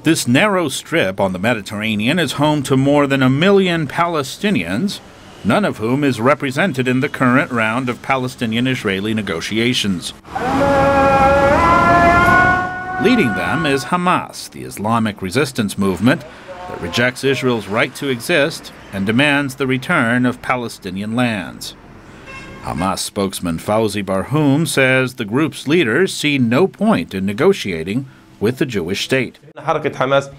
This narrow strip on the Mediterranean is home to more than 1 million Palestinians, none of whom is represented in the current round of Palestinian-Israeli negotiations. Leading them is Hamas, the Islamic resistance movement that rejects Israel's right to exist and demands the return of Palestinian lands. Hamas spokesman Fawzi Barhoum says the group's leaders see no point in negotiating with the Jewish state. Hamas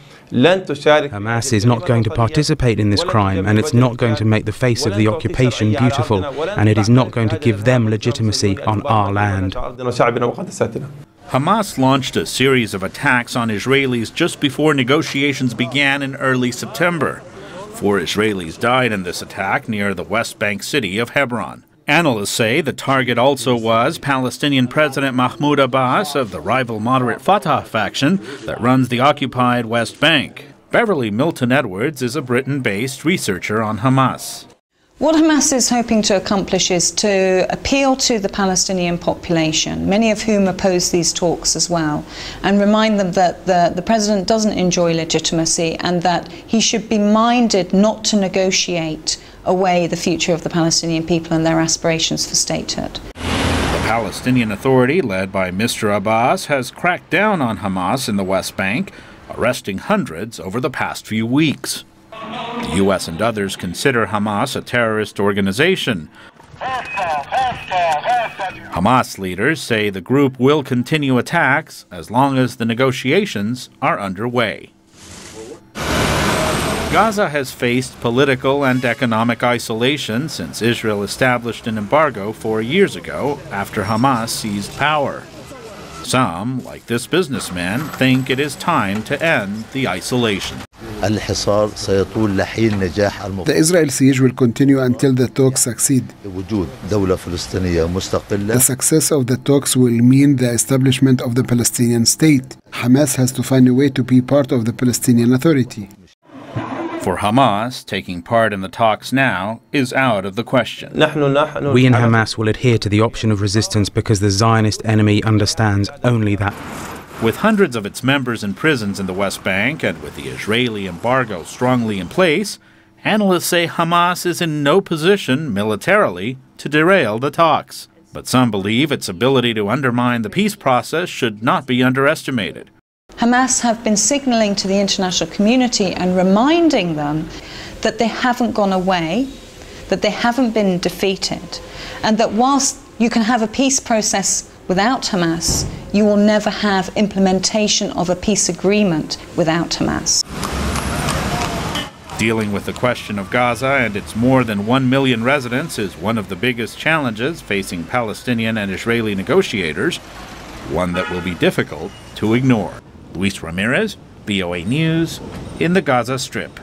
is not going to participate in this crime, and it's not going to make the face of the occupation beautiful, and it is not going to give them legitimacy on our land. Hamas launched a series of attacks on Israelis just before negotiations began in early September. 4 Israelis died in this attack near the West Bank city of Hebron. Analysts say the target also was Palestinian President Mahmoud Abbas of the rival moderate Fatah faction that runs the occupied West Bank. Beverly Milton Edwards is a Britain-based researcher on Hamas. What Hamas is hoping to accomplish is to appeal to the Palestinian population, many of whom oppose these talks as well, and remind them that the president doesn't enjoy legitimacy and that he should be minded not to negotiate away the future of the Palestinian people and their aspirations for statehood. The Palestinian Authority, led by Mr. Abbas, has cracked down on Hamas in the West Bank, arresting hundreds over the past few weeks. The U.S. and others consider Hamas a terrorist organization. Hamas leaders say the group will continue attacks as long as the negotiations are underway. Gaza has faced political and economic isolation since Israel established an embargo 4 years ago after Hamas seized power. Some, like this businessman, think it is time to end the isolation. The Israel siege will continue until the talks succeed. The success of the talks will mean the establishment of the Palestinian state. Hamas has to find a way to be part of the Palestinian Authority. For Hamas, taking part in the talks now is out of the question. We in Hamas will adhere to the option of resistance because the Zionist enemy understands only that. With hundreds of its members in prisons in the West Bank and with the Israeli embargo strongly in place, analysts say Hamas is in no position militarily to derail the talks. But some believe its ability to undermine the peace process should not be underestimated. Hamas have been signaling to the international community and reminding them that they haven't gone away, that they haven't been defeated, and that whilst you can have a peace process without Hamas, you will never have implementation of a peace agreement without Hamas. Dealing with the question of Gaza and its more than 1 million residents is one of the biggest challenges facing Palestinian and Israeli negotiators, one that will be difficult to ignore. Luis Ramirez, BOA News, in the Gaza Strip.